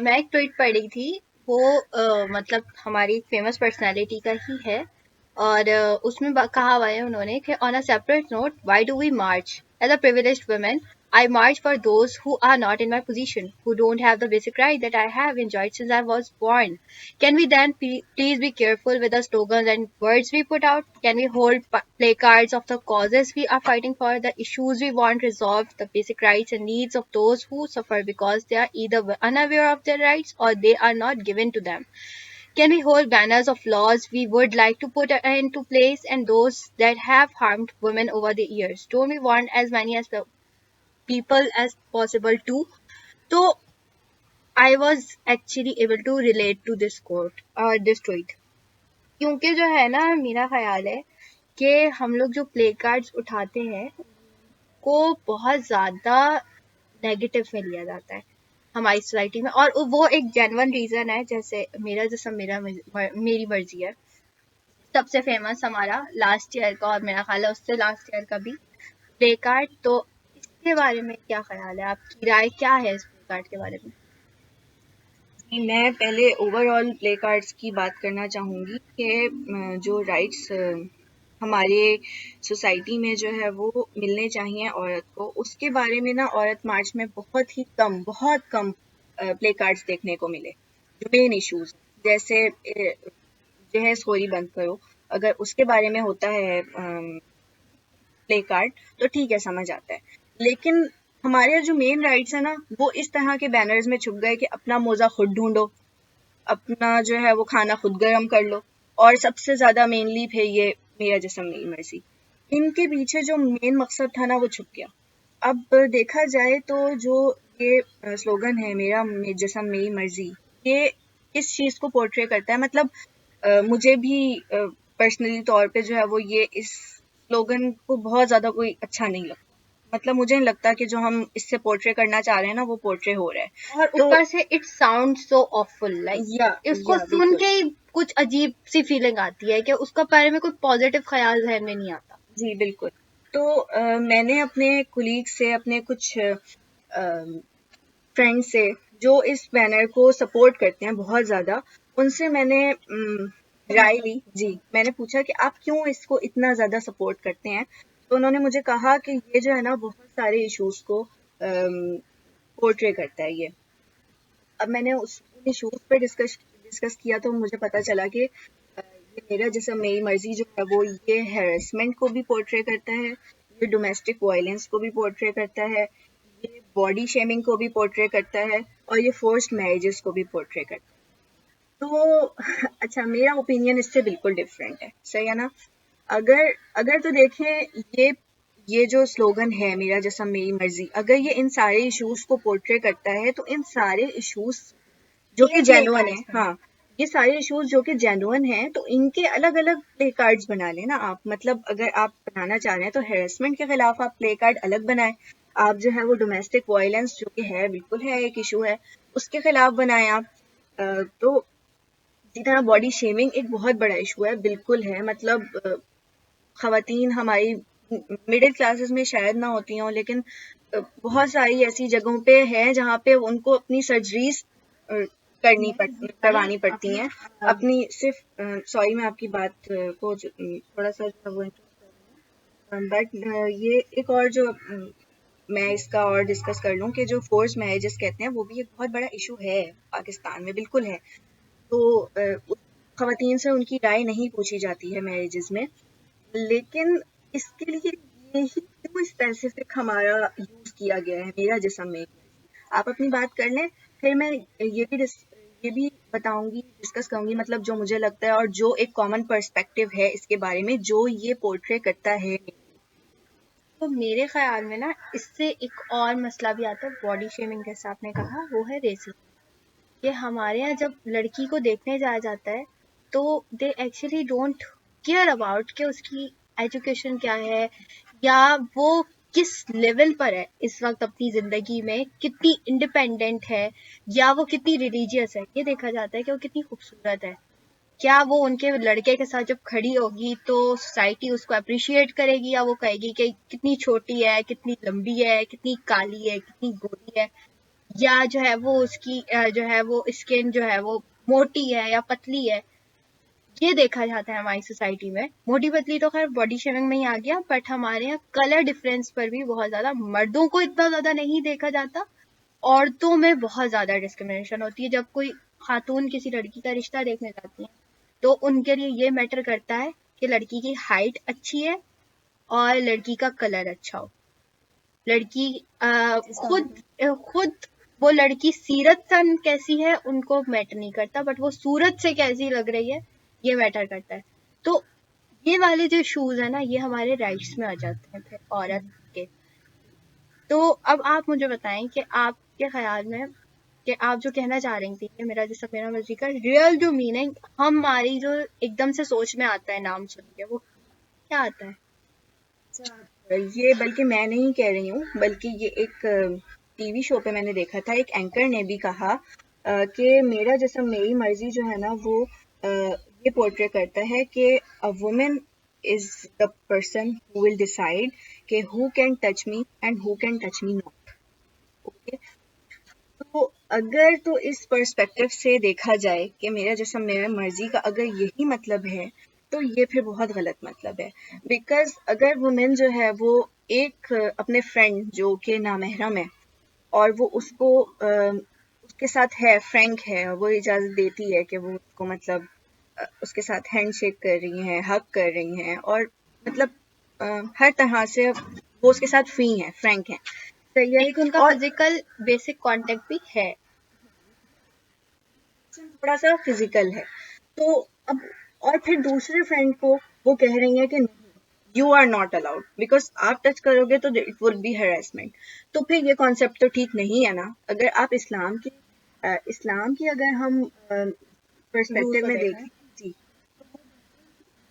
میں ایک ٹویٹ پڑھ رہی تھی, وہ مطلب ہماری فیمس پرسنالٹی کا ہی ہے, اور اس میں کہا ہوا ہے انہوں نے کہ on a separate note, why do we march as a privileged women. I march for those who are not in my position, who don't have the basic right that I have enjoyed since I was born. Can we then please be careful with the slogans and words we put out? Can we hold placards of the causes we are fighting for, the issues we want resolved, the basic rights and needs of those who suffer because they are either unaware of their rights or they are not given to them? Can we hold banners of laws we would like to put into place and those that have harmed women over the years? Don't we want as many as people as possible too? So I was actually able to relate to this quote or this tweet. کیونکہ جو ہے نا, میرا خیال ہے کہ ہم لوگ جو پلے کارڈز اٹھاتے ہیں کو بہت زیادہ نیگیٹو میں لیا جاتا ہے ہماری سوسائٹی میں, اور وہ ایک جینون ریزن ہے. جیسے میرا جسم میری مرضی ہے, سب سے فیمس ہمارا لاسٹ ایئر کا, اور میرا خیال ہے اس سے لاسٹ ایئر کا بھی پلے کارڈ. تو اس کے بارے میں کیا خیال ہے, آپ کی رائے کیا ہے اس پلے کارڈ کے بارے میں؟ میں پہلے اوور آل پلے کارڈس کی بات کرنا چاہوں گی کہ جو رائٹس ہمارے سوسائٹی میں جو ہے وہ ملنے چاہیے عورت کو, اس کے بارے میں نا عورت مارچ میں بہت کم پلے کارڈس دیکھنے کو ملے. جو مین ایشوز جیسے جہیز خوری بند کرو, اگر اس کے بارے میں ہوتا ہے پلے کارڈ تو ٹھیک ہے, سمجھ آتا ہے. لیکن ہمارے جو مین رائٹس ہیں نا, وہ اس طرح کے بینرز میں چھپ گئے کہ اپنا موزہ خود ڈھونڈو, اپنا جو ہے وہ کھانا خود گرم کر لو, اور سب سے زیادہ مینلی پھر یہ میرا جسم میری مرضی. ان کے پیچھے جو مین مقصد تھا نا وہ چھپ گیا. اب دیکھا جائے تو جو یہ سلوگن ہے میرا جسم میری مرضی, یہ اس چیز کو پورٹری کرتا ہے. مطلب مجھے بھی پرسنلی طور پہ جو ہے وہ یہ اس سلوگن کو بہت زیادہ کوئی اچھا نہیں لگتا. مطلب مجھے نہیں لگتا کہ جو ہم اس سے پورٹری کرنا چاہ رہے ہیں نا وہ پورٹری ہو رہا ہے. اور اوپر سے it sound so awful, like اس کو سن کے کچھ عجیب سی فیلنگ آتی ہے کہ اس کا بارے میں کوئی پازیٹیو خیال ذہن میں نہیں آتا. جی بالکل. تو میں نے اپنے کولیگ سے, اپنے کچھ فرینڈ سے جو اس بینر کو سپورٹ کرتے ہیں بہت زیادہ, ان سے میں نے رائے لی. جی, میں نے پوچھا کہ آپ کیوں اس کو اتنا زیادہ سپورٹ کرتے ہیں, تو انہوں نے مجھے کہا کہ یہ جو ہے نا بہت سارے ایشوز کو پورٹری کرتا ہے یہ. اب میں نے اس ایشوز پہ ڈسکس کیا تو مجھے پتا چلا کہ یہ میرا جسم میری مرضی جو ہے وہ یہ ہیراسمنٹ کو بھی پورٹری کرتا ہے, یہ ڈومیسٹک وائلنس کو بھی پورٹری کرتا ہے, یہ باڈی شیمنگ کو بھی پورٹری کرتا ہے, اور یہ فورسڈ میرجز کو بھی پورٹری کرتا ہے. تو اچھا, میرا اوپینین اس سے بالکل ڈفرینٹ ہے, صحیح ہے نا. اگر تو دیکھیں یہ جو سلوگن ہے میرا جسم میری مرضی, اگر یہ ان سارے ایشوز کو پورٹری کرتا ہے تو ان سارے ایشوز جو کہ جینوئن ہیں, ہاں یہ سارے ایشوز جو کہ جینوئن ہیں, تو ان کے الگ الگ پلے کارڈز بنا لیں نا آپ. مطلب اگر آپ بنانا چاہ رہے ہیں تو ہیراسمنٹ کے خلاف آپ پلے کارڈ الگ بنائیں, آپ جو ہے وہ ڈومیسٹک وائلنس جو کہ ہے بالکل ہے ایک ایشو ہے اس کے خلاف بنائیں آپ. تو اسی طرح باڈی شیمنگ ایک بہت بڑا ایشو ہے, بالکل ہے. مطلب خواتین ہماری مڈل کلاسز میں شاید نہ ہوتی ہوں, لیکن بہت ساری ایسی جگہوں پہ ہیں جہاں پہ ان کو اپنی سرجریز کروانی پڑتی ہیں اپنی صرف سوری میں آپ کی بات کو تھوڑا سا بٹ یہ ایک اور جو میں اس کا اور ڈسکس کر لوں کہ جو فورس میرجز کہتے ہیں وہ بھی ایک بہت بڑا ایشو ہے پاکستان میں, بالکل ہے. تو خواتین سے ان کی رائے نہیں پوچھی جاتی ہے میرجز میں, لیکن اس کے لیے یہی کیوں اسپیسیفک ہمارا یوز کیا گیا ہے میرا جسم میں. آپ اپنی بات کر لیں, پھر میں یہ بھی بتاؤں گی, ڈسکس کروں گی مطلب جو مجھے لگتا ہے اور جو ایک کامن پرسپیکٹیو ہے اس کے بارے میں جو یہ پورٹری کرتا ہے. تو میرے خیال میں نا اس سے ایک اور مسئلہ بھی آتا ہے باڈی شیمنگ, جیسا آپ نے کہا, وہ ہے ریسزم. کہ ہمارے یہاں جب لڑکی کو دیکھنے جایا جاتا ہے تو they actually don't care about کہ اس کی ایجوکیشن کیا ہے, یا وہ کس لیول پر ہے اس وقت اپنی زندگی میں, کتنی انڈیپینڈنٹ ہے, یا وہ کتنی ریلیجیس ہے. یہ دیکھا جاتا ہے کہ وہ کتنی خوبصورت ہے. کیا وہ ان کے لڑکے کے ساتھ جب کھڑی ہوگی تو سوسائٹی اس کو اپریشیٹ کرے گی, یا وہ کہے گی کہ کتنی چھوٹی ہے, کتنی لمبی ہے, کتنی کالی ہے, کتنی گوری ہے. یا جو ہے وہ اس کی جو ہے وہ اسکن جو ہے وہ موٹی ہے یا پتلی ہے. یہ دیکھا جاتا ہے ہماری سوسائٹی میں. موٹی پتلی تو خیر باڈی شیمنگ میں ہی آ گیا, بٹ ہمارے یہاں کلر ڈفرینس پر بھی بہت زیادہ, مردوں کو اتنا زیادہ نہیں دیکھا جاتا, عورتوں میں بہت زیادہ ڈسکریمنیشن ہوتی ہے. جب کوئی خاتون کسی لڑکی کا رشتہ دیکھنے جاتی ہیں تو ان کے لیے یہ میٹر کرتا ہے کہ لڑکی کی ہائٹ اچھی ہے اور لڑکی کا کلر اچھا ہو. لڑکی خود وہ لڑکی سیرت سن کیسی ہے ان کو میٹر نہیں کرتا, بٹ وہ صورت سے کیسی لگ رہی ہے یہ میٹر کرتا ہے. تو یہ والے جو ایشوز ہیں نا, یہ ہمارے رائٹس میں آ جاتے ہیں پھر عورت کے. تو اب آپ مجھے بتائیں کہ آپ کے خیال میں کہ آپ جو کہنا چاہ رہی تھی کہ میرا جسم میرا مرضی کا ریئل جو میننگ ہماری جو ایک دم سے سوچ میں آتا ہے نام سن کے, وہ کیا آتا ہے؟ یہ بلکہ میں نہیں کہہ رہی ہوں, بلکہ یہ ایک ٹی وی شو پہ میں نے دیکھا تھا, ایک اینکر نے بھی کہا کہ میرا جسم میری مرضی جو ہے نا وہ یہ پورٹری کرتا ہے کہ a woman is the person who will decide کہ who can touch me and who can touch me not. Okay? تو اگر تو اس پرسپیکٹو سے دیکھا جائے کہ میرا جسم میرا مرضی کا اگر یہی مطلب ہے تو یہ پھر بہت غلط مطلب ہے. بیکاز اگر وومن جو ہے وہ ایک اپنے فرینڈ جو کہ نامحرم ہے اور وہ اس کو اس کے ساتھ ہے, فرینک ہے, وہ اجازت دیتی ہے کہ وہ اس کو مطلب اس کے ساتھ ہینڈ شیک کر رہی ہیں, ہگ کر رہی ہیں, اور مطلب ہر طرح سے وہ اس کے ساتھ فری ہیں, فرینک ہیں, صحیح ہے. ایک ان کا اور فزیکل بیسک کانٹیکٹ بھی ہے, تھوڑا سا فزیکل ہے. تو اب اور پھر دوسرے فرینڈ کو وہ کہہ رہی ہیں کہ you are not allowed because آپ ٹچ کرو گے تو اٹ ول بی ہیراسمنٹ. تو پھر یہ کانسیپٹ تو ٹھیک نہیں ہے نا. اگر آپ اسلام کی اگر ہم پرسپیکٹو میں دیکھیں جی,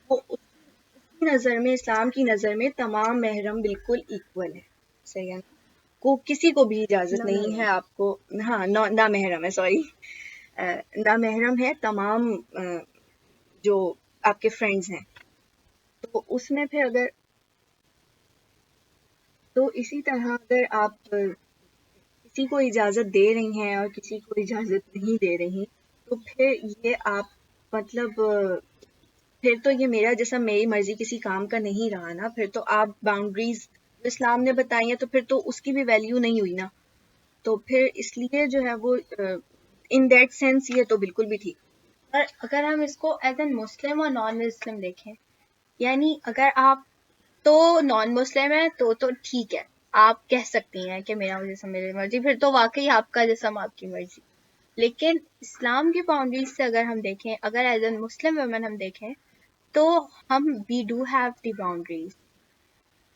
وہ اس کی نظر میں, اسلام کی نظر میں تمام محرم بالکل ایکول ہے, صحیح ہے. کو کسی کو بھی اجازت نہیں ہے آپ کو, ہاں نامحرم ہے, سوری, نامحرم ہے تمام جو آپ کے فرینڈز ہیں. تو اس میں پھر اگر تو اسی طرح اگر آپ کسی کو اجازت دے رہی ہیں اور کسی کو اجازت نہیں دے رہی تو پھر یہ آپ مطلب پھر تو یہ میرا جسم میری مرضی کسی کام کا نہیں رہا نا. پھر تو آپ باؤنڈریز جو اسلام نے بتائی ہیں تو پھر تو اس کی بھی ویلیو نہیں ہوئی نا. تو پھر اس لیے جو ہے وہ ان دیٹ سینس یہ تو بالکل بھی ٹھیک. اور اگر ہم اس کو ایز این مسلم اور نان مسلم دیکھیں, یعنی اگر آپ تو نان مسلم ہے تو ٹھیک ہے, آپ کہہ سکتی ہیں کہ میرا جسم میری مرضی, پھر تو واقعی آپ کا جسم آپ کی مرضی. لیکن اسلام کی باؤنڈریز سے اگر ہم دیکھیں, اگر ایز این مسلم ویمن ہم دیکھیں تو ہم we do have the boundaries.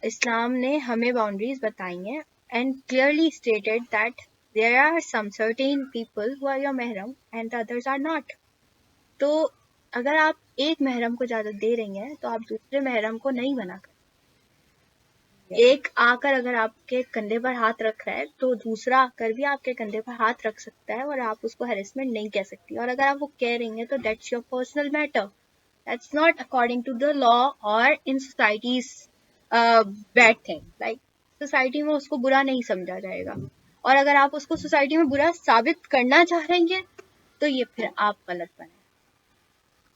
Islam نے ہمیں باؤنڈریز بتائی ہیں and clearly stated that there are some certain people who are your محرم and the others are not. تو اگر آپ ایک محرم کو اجازت دے رہی ہیں تو آپ دوسرے محرم کو نہیں منع کر. ایک آ کر اگر آپ کے کندھے پر ہاتھ رکھ رہا ہے تو دوسرا آ کر بھی آپ کے کندھے پر ہاتھ رکھ سکتا ہے اور آپ اس کو ہیرسمنٹ نہیں کہہ سکتی. اور اگر آپ وہ کہہ رہی ہیں تو that's your personal matter, that's not according to the law اور in societies bad thing. Like society میں اس کو برا نہیں سمجھا جائے گا, اور اگر آپ اس کو سوسائٹی میں برا ثابت کرنا چاہ رہی ہیں تو یہ پھر آپ غلط بنے.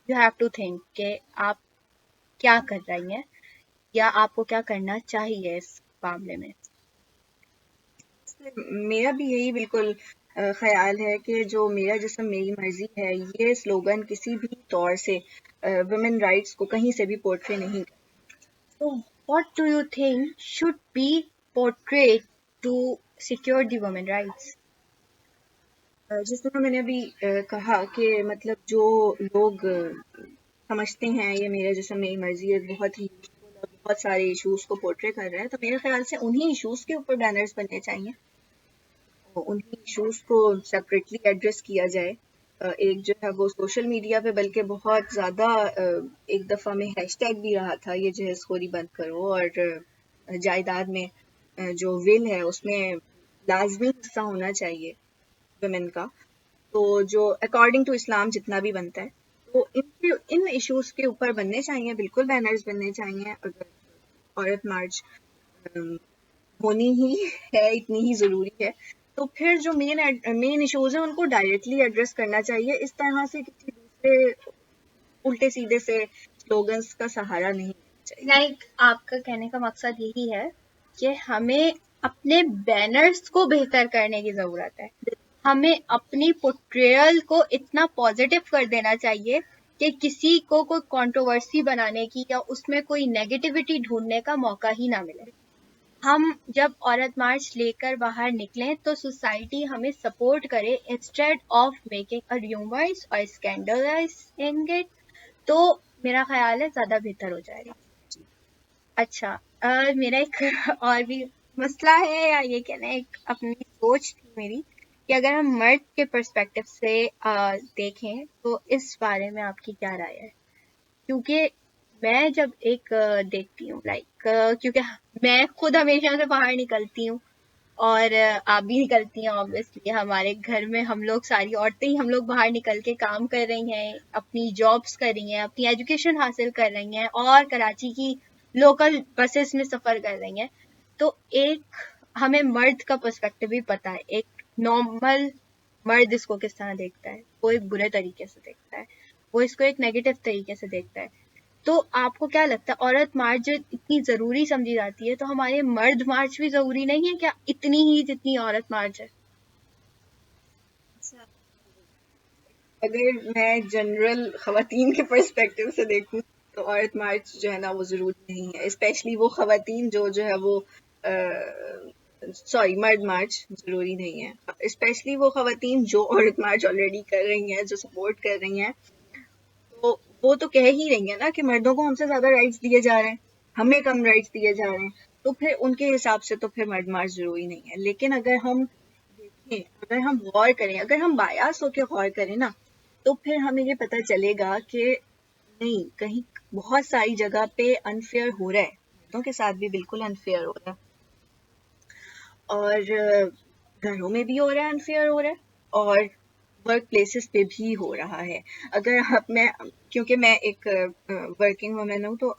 یو ہیو ٹو تھنک کہ آپ کیا کر رہی ہیں یا آپ کو کیا کرنا چاہیے اس معاملے میں. میرا بھی یہی بالکل خیال ہے کہ جو میرا جسم میری مرضی ہے یہ سلوگن کسی بھی طور سے ویمن رائٹس کو کہیں سے بھی پورٹری نہیں کرتا. So what do you think should be portrayed to secure the women rights? جس طرح میں نے ابھی کہا کہ مطلب جو لوگ سمجھتے ہیں یہ میرا جسم میری مرضی ہے بہت ہی بہت سارے ایشوز کو پورٹری کر رہا ہے, تو میرے خیال سے انہی ایشوز کے اوپر بینرز بننے چاہیے, انہی ایشوز کو سیپریٹلی ایڈریس کیا جائے. ایک جو ہے وہ سوشل میڈیا پہ بلکہ بہت زیادہ ایک دفعہ میں ہیش ٹیگ بھی رہا تھا یہ جہیز خوری بند کرو, اور جائیداد میں جو ول ہے اس میں لازمی حصہ ہونا چاہیے ویمن کا. تو جو اکارڈنگ ٹو اسلام جتنا بھی بنتا ہے تو ان ایشوز کے اوپر بننے چاہیے, بالکل بینرز بننے چاہیے. اگر عورت مارچ ہونی ہی ہے, اتنی ہی ضروری ہے, تو پھر جو مین ایشوز ہیں ان کو ڈائریکٹلی ایڈریس کرنا چاہیے. اس طرح سے کسی دوسرے الٹے سیدھے سے سلوگنس کا سہارا نہیں لینا چاہیے. لائک آپ کا کہنے کا مقصد یہی ہے کہ ہمیں اپنے بینرز کو بہتر کرنے کی ضرورت ہے. ہمیں اپنی پورٹریل کو اتنا پازیٹیو کر دینا چاہیے کہ کسی کو کوئی کنٹروورسی بنانے کی یا اس میں کوئی نیگیٹیوٹی ڈھونڈنے کا موقع ہی نہ ملے. ہم جب عورت مارچ لے کر باہر نکلیں تو سوسائٹی ہمیں سپورٹ کرے انسٹیڈ آف میکنگ ریومرز اور اسکینڈلائزنگ اٹ. تو میرا خیال ہے زیادہ بہتر ہو جائے گا. اچھا میرا ایک اور بھی مسئلہ ہے یا یہ کہنا ایک اپنی سوچ تھی میری کہ اگر ہم مرد کے پرسپیکٹو سے دیکھیں تو اس بارے میں آپ کی کیا رائے ہے؟ کیونکہ میں جب ایک دیکھتی ہوں لائک کیونکہ میں خود ہمیشہ سے باہر نکلتی ہوں اور آپ بھی نکلتی ہیں obviously. ہمارے گھر میں ہم لوگ ساری عورتیں ہی ہم لوگ باہر نکل کے کام کر رہی ہیں, اپنی جابس کر رہی ہیں, اپنی ایجوکیشن حاصل کر رہی ہیں اور کراچی کی لوکل بسز میں سفر کر رہی ہیں. تو ایک ہمیں مرد کا پرسپیکٹو بھی پتا ہے, ایک نارمل مرد اس کو کس طرح دیکھتا ہے. وہ ایک برے طریقے سے دیکھتا ہے, وہ اس کو ایک نیگیٹو طریقے سے دیکھتا ہے. تو آپ کو کیا لگتا ہے عورت مارچ جو اتنی ضروری سمجھی جاتی ہے تو ہمارے مرد مارچ بھی ضروری نہیں ہے کیا اتنی ہی جتنی عورت مارچ ہے؟ اگر میں جنرل خواتین کے پرسپیکٹو سے دیکھوں تو عورت مارچ جو ہے نا وہ ضروری نہیں ہے. اسپیشلی وہ خواتین جو ہے وہ مرد مارچ ضروری نہیں ہے. اسپیشلی وہ خواتین جو عورت مارچ آلریڈی کر رہی ہیں, جو سپورٹ کر رہی ہیں, تو وہ تو کہہ ہی رہی ہیں نا کہ مردوں کو ہم سے زیادہ رائٹس دیے جا رہے ہیں, ہمیں کم رائٹس دیے جا رہے ہیں. تو پھر ان کے حساب سے تو پھر مرد مارچ ضروری نہیں ہے. لیکن اگر ہم دیکھیں, اگر ہم غور کریں, اگر ہم بایاس ہو کے غور کریں نا, تو پھر ہمیں یہ پتہ چلے گا کہ نہیں, کہیں بہت ساری جگہ پہ انفیئر ہو رہا ہے, مردوں کے ساتھ بھی بالکل انفیئر ہو رہا ہے, اور گھروں میں بھی ہو رہا ہے, انفیئر ہو رہا ہے, اور ورک پلیسز پہ بھی ہو رہا ہے. اگر کیونکہ میں ایک ورکنگ وومن ہوں, تو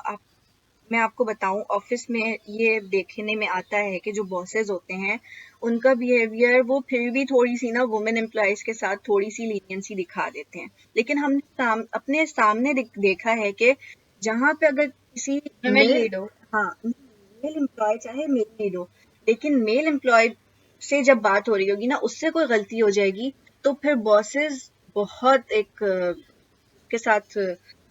میں آپ کو بتاؤں, آفس میں یہ دیکھنے میں آتا ہے کہ جو باسز ہوتے ہیں ان کا بیہیویئر وہ پھر بھی تھوڑی سی نا وومن امپلائیز کے ساتھ تھوڑی سی لینینسی دکھا دیتے ہیں. لیکن ہم اپنے سامنے دیکھا ہے کہ جہاں پہ اگر کسی میل امپلائی چاہے میل لیڈ ہو, لیکن میل امپلائی سے جب بات ہو رہی ہوگی نا, اس سے کوئی غلطی ہو جائے گی تو پھر باسز بہت ایک کے ساتھ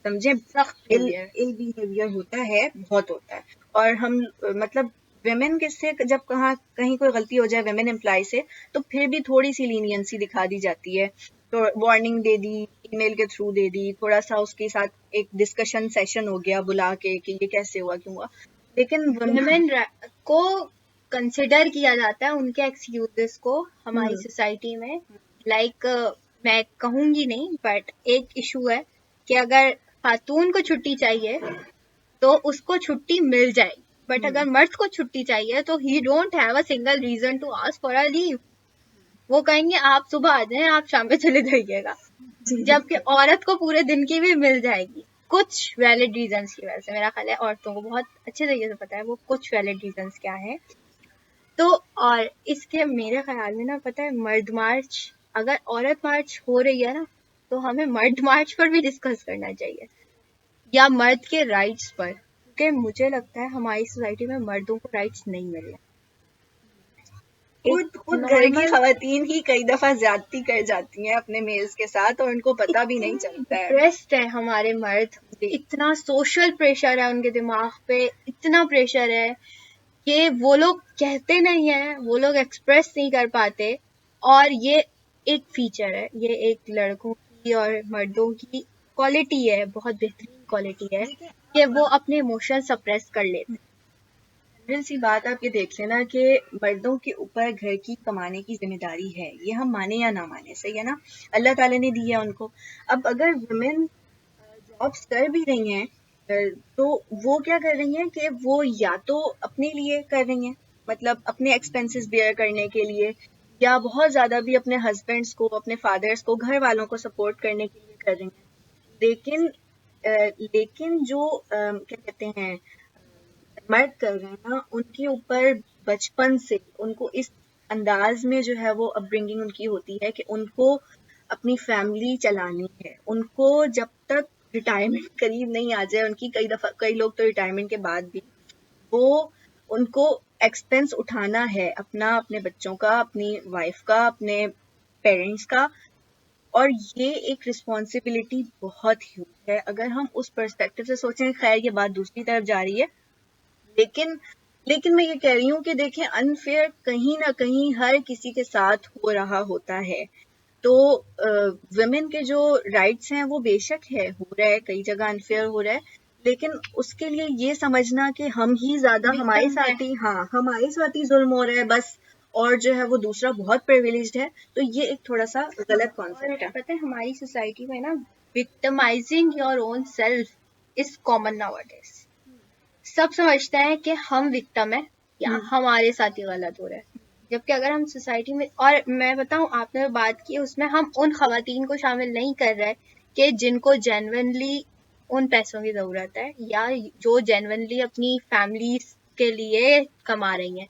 سمجھیں سخت بیہیویئر ہوتا ہے, بہت ہوتا ہے. اور ہم مطلب ویمن سے جب کہیں کوئی غلطی ہو جائے ویمن امپلائی سے, تو پھر بھی تھوڑی سی لینینسی دکھا دی جاتی ہے, تو وارننگ دے دی, ای میل کے تھرو دے دی, تھوڑا سا اس کے ساتھ ایک ڈسکشن سیشن ہو گیا بلا کے کہ یہ کیسے ہوا, کیوں ہوا. لیکن ویمن کو کنسیڈر کیا جاتا ہے ان کے ایکسکیوزز کو ہماری سوسائٹی میں. لائک میں کہوں گی نہیں, بٹ ایک ایشو ہے کہ اگر خاتون کو چھٹی چاہیے تو اس کو چھٹی مل جائے گی, بٹ اگر مرد کو چھٹی چاہیے تو he don't have a single reason to ask for a leave. وہ کہیں گے آپ صبح آ جائیں, آپ شام میں چلے جائیے گا. جبکہ عورت کو پورے دن کی بھی مل جائے گی کچھ ویلڈ ریزنس کی وجہ سے. میرا خیال ہے عورتوں کو بہت اچھے طریقے سے پتا ہے وہ کچھ ویلڈ ریزنس کیا ہیں. تو اور اس کے میرے خیال میں نا پتہ ہے, مرد مارچ اگر عورت مارچ ہو رہی ہے نا تو ہمیں مرد مارچ پر بھی ڈسکس کرنا چاہیے, یا مرد کے رائٹس پر, کیونکہ مجھے لگتا ہے ہماری سوسائٹی میں مردوں کو رائٹس نہیں مل رہے. خود گھر کی خواتین ہی کئی دفعہ زیادتی کر جاتی ہیں اپنے میلز کے ساتھ, اور ان کو پتہ بھی نہیں چلتا ہے. ڈپریسڈ ہے ہمارے مرد, اتنا سوشل پریشر ہے ان کے دماغ پہ, اتنا پریشر ہے کہ وہ لوگ کہتے نہیں ہیں, وہ لوگ ایکسپریس نہیں کر پاتے. اور یہ ایک فیچر ہے, یہ ایک لڑکوں کی اور مردوں کی کوالٹی ہے, بہت بہترین کوالٹی ہے کہ وہ اپنے ایموشن سپریس کر لیتے. جنرل سی بات آپ یہ دیکھ لینا کہ مردوں کے اوپر گھر کی کمانے کی ذمہ داری ہے, یہ ہم مانے یا نہ مانے, صحیح ہے نا, اللہ تعالیٰ نے دی ہے ان کو. اب اگر ویمن جابس کر بھی رہی ہیں تو وہ کیا کر رہی ہیں کہ وہ یا تو اپنے لیے کر رہی ہیں, مطلب اپنے ایکسپینسز بیئر کرنے کے لیے, یا بہت زیادہ بھی اپنے ہسبینڈس کو, اپنے فادرس کو, گھر والوں کو سپورٹ کرنے کے لیے کر رہی ہیں. لیکن جو کیا کہتے ہیں مرد کر رہے ہیں نا, ان کے اوپر بچپن سے ان کو اس انداز میں جو ہے وہ اپ برنگنگ ان کی ہوتی ہے کہ ان کو اپنی فیملی چلانی ہے. ان کو جب تک ریٹائرمنٹ قریب نہیں آ جائے، ان کی کئی لوگ تو ریٹائرمنٹ کے بعد بھی وہ ان کو ایکسپینس اٹھانا ہے اپنا، اپنے بچوں کا، اپنی وائف کا، اپنے پیرنٹس کا. اور یہ ایک رسپانسبلٹی بہت ہیوج ہے اگر ہم اس پرسپیکٹو سے سوچیں. خیر یہ بات دوسری طرف جا رہی ہے، لیکن میں یہ کہہ رہی ہوں کہ دیکھیں انفیئر کہیں نہ کہیں ہر کسی کے ساتھ ہو رہا ہوتا ہے. تو ویمن کے جو رائٹس ہیں وہ بے شک ہے، ہو رہا ہے کئی جگہ انفیئر ہو رہا ہے، لیکن اس کے لیے یہ سمجھنا کہ ہم ہی زیادہ ہمارے ساتھ ہی ظلم ہو رہا ہے بس، اور جو ہے وہ دوسرا بہت پریویلیجڈ ہے، تو یہ ایک تھوڑا سا غلط کانسیپٹ ہے. پتہ ہے ہماری سوسائٹی میں نا victimising your own self is common nowadays. سب سمجھتے ہیں کہ ہم وکٹم ہیں یا ہمارے ساتھ ہی غلط ہو رہا ہے، جبکہ اگر ہم سوسائٹی میں، اور میں بتاؤں آپ نے بات کی اس میں ہم ان خواتین کو شامل نہیں کر رہے کہ جن کو جینونلی ان پیسوں کی ضرورت ہے یا جو جینونلی اپنی فیملیز کے لیے کما رہی ہیں.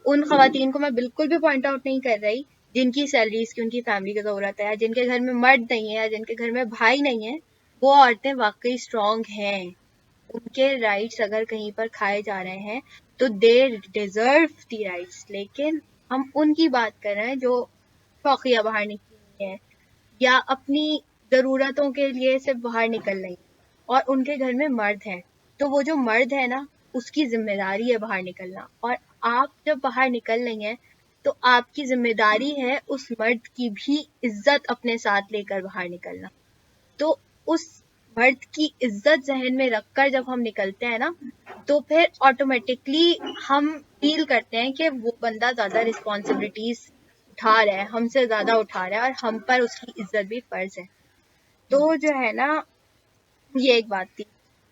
ان خواتین کو میں بالکل بھی پوائنٹ آؤٹ نہیں کر رہی جن کی سیلریز کی ان کی فیملی کی ضرورت ہے، جن کے گھر میں مرد نہیں ہے یا جن کے گھر میں بھائی نہیں ہے. وہ عورتیں واقعی اسٹرانگ ہیں، ان کے رائٹس اگر کہیں پر کھائے جا رہے ہیں تو دے ڈیزرو دی رائٹس. لیکن ہم ان کی بات کر رہے ہیں جو شوقیہ باہر نکلی ہیں یا اپنی ضرورتوں کے لیے صرف باہر نکل رہی ہیں اور ان کے گھر میں مرد ہیں. تو وہ جو مرد ہے نا اس کی ذمہ داری ہے باہر نکلنا، اور آپ جب باہر نکل رہی ہیں تو آپ کی ذمہ داری ہے اس مرد کی بھی عزت اپنے ساتھ لے کر باہر نکلنا. تو اس مرد کی عزت ذہن میں رکھ کر جب ہم نکلتے ہیں نا تو پھر آٹومیٹکلی ہم فیل کرتے ہیں کہ وہ بندہ زیادہ رسپانسبلٹیز اٹھا رہا ہے، ہم سے زیادہ اٹھا رہا ہے، اور ہم پر اس کی عزت بھی فرض ہے. تو جو ہے نا یہ ایک بات تھی.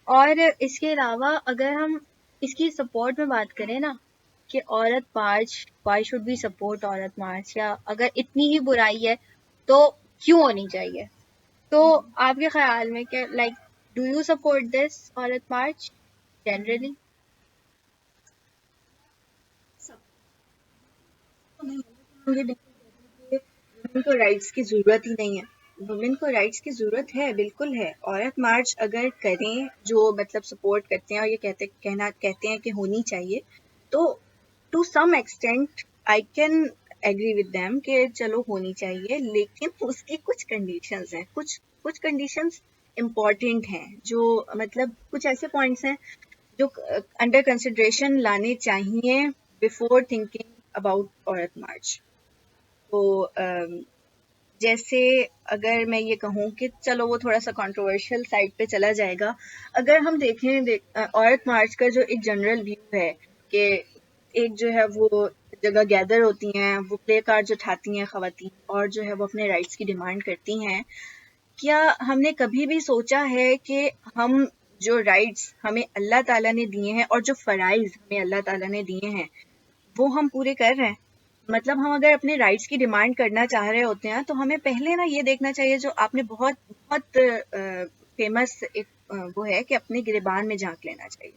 اور اس کے علاوہ اگر ہم اس کی سپورٹ میں بات کریں نا کہ Aurat March, why should be support Aurat March, یا اگر اتنی ہی برائی ہے تو کیوں ہونی چاہیے. تو آپ کے خیال میں کہ like do you support this عورت مارچ جنرلی؟ مجھے ویمن کو رائٹس کی ضرورت ہی نہیں ہے. ویمن کو رائٹس کی ضرورت ہے، بالکل ہے. عورت مارچ اگر کریں جو مطلب سپورٹ کرتے ہیں اور یہ کہتے ہیں کہ ہونی چاہیے، تو to some extent I can agree with them کہ چلو ہونی چاہیے، لیکن اس کی کچھ کنڈیشنز ہیں، کچھ کنڈیشنز امپورٹنٹ ہیں، جو مطلب کچھ ایسے پوائنٹس ہیں جو انڈر کنسیڈریشن لانے چاہیے بفور تھنکنگ اباؤٹ عورت مارچ. تو جیسے اگر میں یہ کہوں کہ چلو وہ تھوڑا سا کنٹروورشل سائڈ پہ چلا جائے گا، اگر ہم دیکھیں عورت مارچ کا جو ایک جنرل ویو ہے کہ ایک جو ہے وہ جگہ گیدر ہوتی ہیں، وہ پلے کارڈز اٹھاتی ہیں خواتین اور جو ہے وہ اپنے رائٹس کی ڈیمانڈ کرتی ہیں. کیا ہم نے کبھی بھی سوچا ہے کہ ہم جو رائٹس ہمیں اللہ تعالیٰ نے دیے ہیں اور جو فرائض ہمیں اللہ تعالیٰ نے دیے ہیں وہ ہم پورے کر رہے ہیں؟ مطلب ہم اگر اپنے رائٹس کی ڈیمانڈ کرنا چاہ رہے ہوتے ہیں تو ہمیں پہلے نا یہ دیکھنا چاہیے، جو آپ نے بہت بہت فیمس ایک وہ ہے کہ اپنے گریبان میں جھانک لینا چاہیے،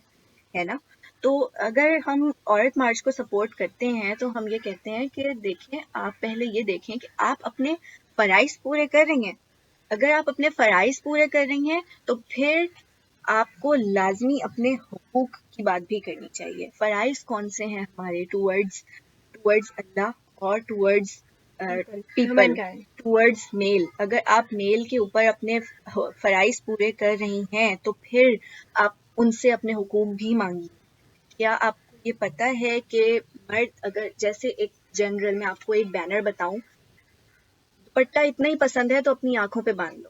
ہے نا. تو اگر ہم عورت مارچ کو سپورٹ کرتے ہیں تو ہم یہ کہتے ہیں کہ دیکھیں، آپ پہلے یہ دیکھیں کہ آپ اپنے فرائض پورے کر رہی ہیں. اگر آپ اپنے فرائض پورے کر رہی ہیں تو پھر آپ کو لازمی اپنے حقوق کی بات بھی کرنی چاہیے. فرائض کون سے ہیں ہمارے ٹورڈز اللہ اور ٹورڈز پیپل، ٹورڈز میل. اگر آپ میل کے اوپر اپنے فرائض پورے کر رہی ہیں تو پھر آپ ان سے اپنے حقوق بھی مانگیے. کیا آپ کو یہ پتہ ہے کہ مرد اگر جیسے ایک جنرل، میں آپ کو ایک بینر بتاؤں، دوپٹہ اتنا ہی پسند ہے تو اپنی آنکھوں پہ باندھ لو،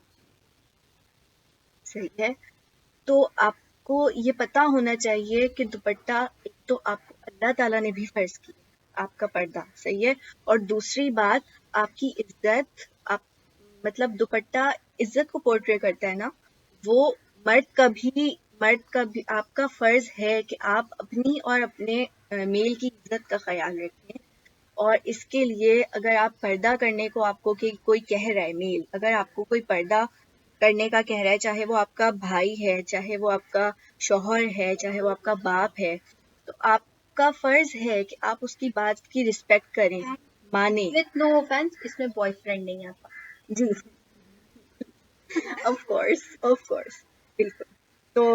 صحیح ہے. تو آپ کو یہ پتا ہونا چاہیے کہ دوپٹہ ایک تو آپ کو اللہ تعالیٰ نے بھی فرض کی، آپ کا پردہ، صحیح ہے. اور دوسری بات آپ کی عزت، آپ مطلب دوپٹہ عزت کو پورٹری کرتا ہے نا، وہ مرد کا بھی آپ کا فرض ہے کہ آپ اپنی اور اپنے میل کی عزت کا خیال رکھیں. اور اس کے لیے اگر آپ پردہ کرنے کو آپ کو کوئی کہہ رہا ہے، میل اگر آپ کو کوئی پردہ کرنے کا کہہ رہا ہے، چاہے وہ آپ کا بھائی ہے، چاہے وہ آپ کا شوہر ہے، چاہے وہ آپ کا باپ ہے، تو آپ آپ کا فرض ہے کہ آپ اس کی بات کی رسپیکٹ کریں, مانیں. وتھ نو آفینس, اس میں بوائے فرینڈ نہیں آتا. جی آف کورس بالکل. تو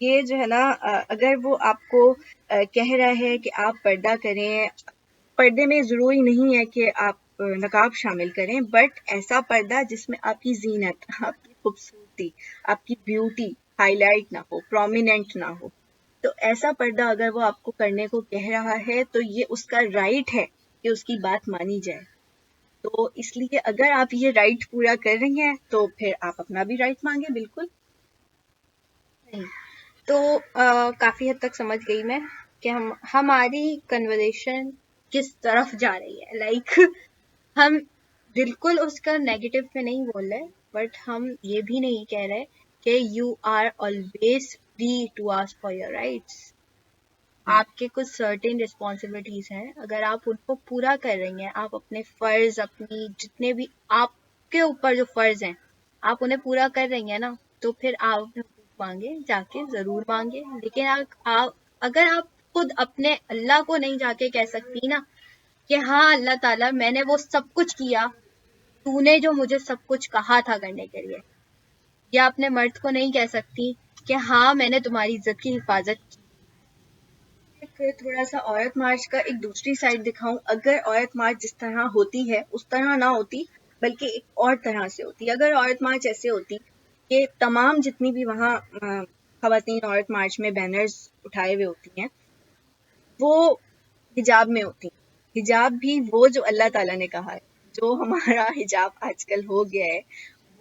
یہ جو ہے نا, اگر وہ آپ کو کہہ رہا ہے کہ آپ پردہ کریں, پردے میں ضروری نہیں ہے کہ آپ نقاب شامل کریں, بٹ ایسا پردہ جس میں آپ کی زینت, آپ کی خوبصورتی, آپ کی بیوٹی ہائی لائٹ نہ ہو, پرومیننٹ نہ ہو. تو ایسا پردہ اگر وہ آپ کو کرنے کو کہہ رہا ہے تو یہ اس کا رائٹ ہے کہ اس کی بات مانی جائے. تو اس لیے اگر آپ یہ رائٹ پورا کر رہی ہیں تو پھر آپ اپنا بھی رائٹ مانگیں. بالکل. تو کافی حد تک سمجھ گئی میں کہ ہماری کنورزیشن کس طرف جا رہی ہے. لائک ہم بالکل اس کا نیگیٹو میں نہیں بول رہے, بٹ ہم یہ بھی نہیں کہہ رہے کہ you are always free to ask for your rights. آپ کے کچھ سرٹین ریسپانسبلٹیز ہیں, اگر آپ ان کو پورا کر رہی ہیں, آپ اپنے فرض, اپنی جتنے بھی آپ کے اوپر جو فرض ہیں آپ انہیں پورا کر رہی ہیں نا, تو پھر آپ مانگے, جا کے ضرور مانگے. لیکن اگر آپ خود اپنے اللہ کو نہیں جا کے کہہ سکتی نا کہ ہاں اللہ تعالیٰ میں نے وہ سب کچھ کیا, تو نے جو مجھے سب کچھ کہا تھا کرنے کے لیے, یا اپنے مرد کو نہیں کہہ سکتی کہ ہاں میں نے تمہاری عزت کی حفاظت کی. پھر تھوڑا سا عورت مارچ کا ایک دوسری سائڈ دکھاؤں. اگر عورت مارچ جس طرح ہوتی ہے اس طرح نہ ہوتی, بلکہ ایک اور طرح سے ہوتی. اگر عورت مارچ ایسے ہوتی کہ تمام جتنی بھی وہاں خواتین عورت مارچ میں بینرز اٹھائے ہوئے ہوتی ہیں وہ حجاب میں ہوتی. حجاب بھی وہ جو اللہ تعالیٰ نے کہا ہے. جو ہمارا حجاب آج کل ہو گیا ہے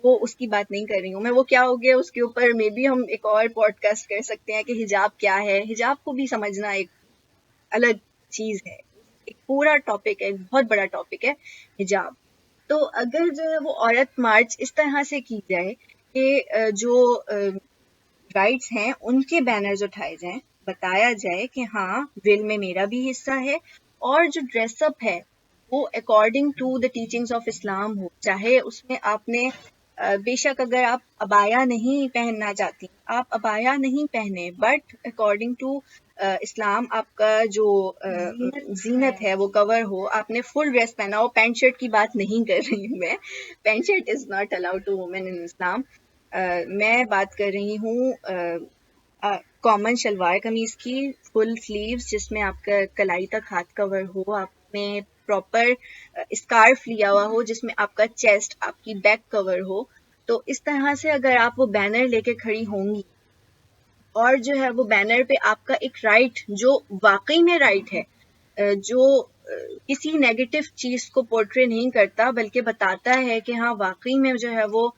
وہ اس کی بات نہیں کر رہی ہوں میں. وہ کیا ہو گیا اس کے اوپر میں بھی ہم ایک اور پوڈ کاسٹ کر سکتے ہیں کہ حجاب کیا ہے. حجاب کو بھی سمجھنا ایک الگ چیز ہے, ایک پورا ٹاپک ہے, ایک بہت بڑا ٹاپک ہے حجاب. تو اگر جو ہے وہ عورت مارچ اس طرح سے کی جائے کہ جو رائٹس ہیں ان کے بینرز اٹھائے جائیں, بتایا جائے کہ ہاں ول میں میرا بھی حصہ ہے, اور جو ڈریس اپ ہے وہ according to the teachings of Islam ہو. چاہے اس میں آپ نے بے شک اگر آپ ابایا نہیں پہننا چاہتی, آپ ابایا نہیں پہنے, بٹ اکارڈنگ ٹو اسلام آپ کا جو زینت ہے وہ کور ہو. آپ نے فل ڈریس پہنا ہو, پینٹ شرٹ کی بات نہیں کر رہی ہوں میں, pant shirt is not allowed to woman in Islam. میں بات کر رہی ہوں کامن شلوار قمیض کی, فل سلیوز جس میں آپ کا کلائی تک ہاتھ کور ہو, آپ نے پراپر اسکارف لیا ہوا ہو جس میں آپ کا چیسٹ, آپ کی بیک کور ہو. تو اس طرح سے اگر آپ وہ بینر لے کے کھڑی ہوں گی, اور جو ہے وہ بینر پہ آپ کا ایک رائٹ جو واقعی میں رائٹ ہے, جو کسی نیگیٹو چیز کو پورٹری نہیں کرتا بلکہ بتاتا ہے کہ ہاں واقعی میں جو ہے وہ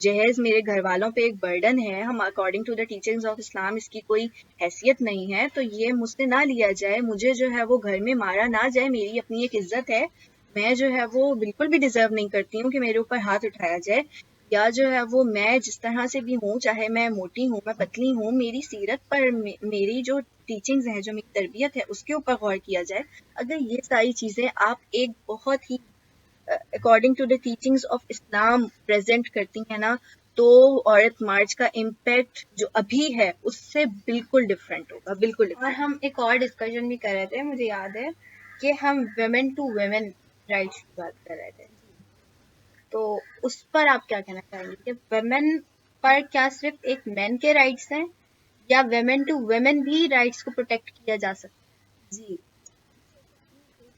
جہیز میرے گھر والوں پہ ایک برڈن ہے, ہم according to the teachings of Islam اس کی کوئی حیثیت نہیں ہے, تو یہ مجھ سے نہ لیا جائے, مجھے جو ہے وہ گھر میں مارا نہ جائے, میری اپنی ایک عزت ہے, میں جو ہے وہ بالکل بھی ڈیزرو نہیں کرتی ہوں کہ میرے اوپر ہاتھ اٹھایا جائے. یا جو ہے وہ میں جس طرح سے بھی ہوں, چاہے میں موٹی ہوں, میں پتلی ہوں, میری سیرت پر میری جو ٹیچنگز ہیں, جو میری تربیت ہے اس کے اوپر غور کیا جائے. اگر یہ ساری چیزیں آپ ایک بہت ہی according to the teachings of Islam present کرتی ہیں نا, تو عورت مارچ کا امپیکٹ جو ابھی ہے اس سے بالکل ڈفرینٹ ہوگا, بالکل different. اور ہم ایک اور ڈسکشن بھی کر رہے تھے, مجھے یاد ہے کہ ہم ویمن ٹو ویمن رائٹس کی بات کر رہے تھے. تو اس پر آپ کیا کہنا چاہیں گے کہ ویمن پر کیا صرف ایک مین کے رائٹس ہیں, یا ویمن ٹو ویمن بھی رائٹس کو پروٹیکٹ کیا جا سکتا ہے؟ جی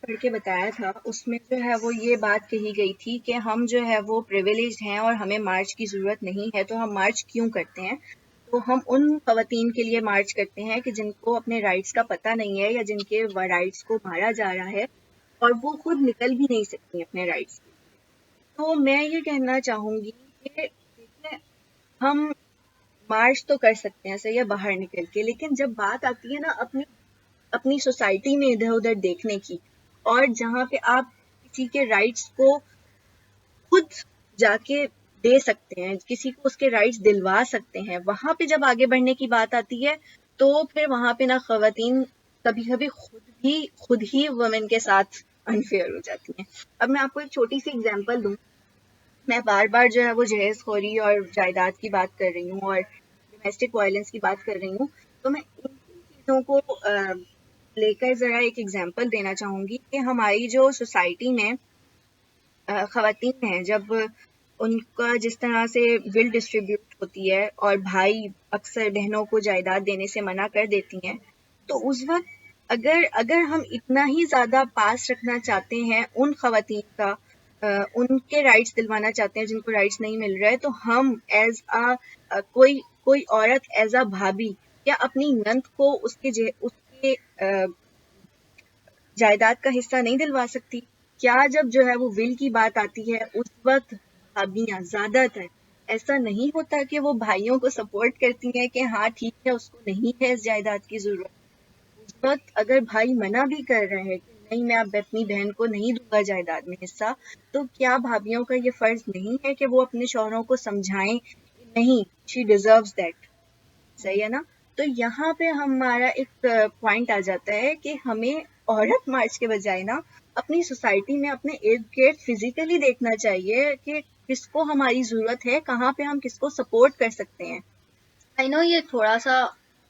پڑھ کے بتایا تھا, اس میں جو ہے وہ یہ بات کہی گئی تھی کہ ہم جو ہے وہ پریویلیجڈ ہیں اور ہمیں مارچ کی ضرورت نہیں ہے, تو ہم مارچ کیوں کرتے ہیں؟ تو ہم ان خواتین کے لیے مارچ کرتے ہیں کہ جن کو اپنے رائٹس کا پتہ نہیں ہے, یا جن کے رائٹس کو مارا جا رہا ہے اور وہ خود نکل بھی نہیں سکتی اپنے رائٹس کے. تو میں یہ کہنا چاہوں گی کہ دیکھیں, ہم مارچ تو کر سکتے ہیں صحیح ہے باہر نکل کے, لیکن جب بات آتی ہے نا اپنی سوسائٹی میں ادھر ادھر دیکھنے کی, اور جہاں پہ آپ کسی کے رائٹس کو خود جا کے دے سکتے ہیں, کسی کو اس کے رائٹس دلوا سکتے ہیں, وہاں پہ جب آگے بڑھنے کی بات آتی ہے تو پھر وہاں پہ نا خواتین کبھی کبھی خود ہی وومن کے ساتھ انفیئر ہو جاتی ہیں. اب میں آپ کو ایک چھوٹی سی اگزامپل دوں, میں بار بار جو ہے وہ جہیز خوری اور جائیداد کی بات کر رہی ہوں اور ڈومیسٹک وائلنس کی بات کر رہی ہوں, تو میں ان چیزوں کو لے کر ذرا ایک ایگزامپل دینا چاہوں گی کہ ہماری جو سوسائٹی میں خواتین ہیں، جب ان کا جس طرح سے ول ڈسٹریبیوٹ ہوتی ہے اور بھائی اکثر بہنوں کو جائیداد دینے سے منع کر دیتی ہیں، تو اس وقت اگر ہم اتنا ہی زیادہ پاس رکھنا چاہتے ہیں ان خواتین کا، ان کے رائٹس دلوانا چاہتے ہیں جن کو رائٹس نہیں مل رہا ہے، تو ہم ایز کوئی عورت ایز اے بھابھی یا اپنی نند کو اس کے جائیداد کا حصہ نہیں دلوا سکتی؟ کیا جب جو ہے وہ ول کی بات آتی ہے اس وقت بھابیاں زیادہ تر ایسا نہیں ہوتا کہ وہ بھائیوں کو سپورٹ کرتی ہیں کہ ہاں ٹھیک ہے اس کو نہیں ہے اس جائیداد کی ضرورت؟ اس وقت اگر بھائی منع بھی کر رہے ہیں کہ نہیں میں اب اپنی بہن کو نہیں دوں گا جائیداد میں حصہ، تو کیا بھابیوں کا یہ فرض نہیں ہے کہ وہ اپنے شوہروں کو سمجھائیں کہ نہیں شی ڈیزروز دیٹ؟ صحیح ہے نا؟ تو یہاں پہ ہمارا ایک پوائنٹ آ جاتا ہے کہ ہمیں عورت مارچ کے بجائے نا اپنی سوسائٹی میں اپنے ارد گرد فزیکلی دیکھنا چاہیے کہ کس کو ہماری ضرورت ہے، کہاں پہ ہم کس کو سپورٹ کر سکتے ہیں. آئی نو یہ تھوڑا سا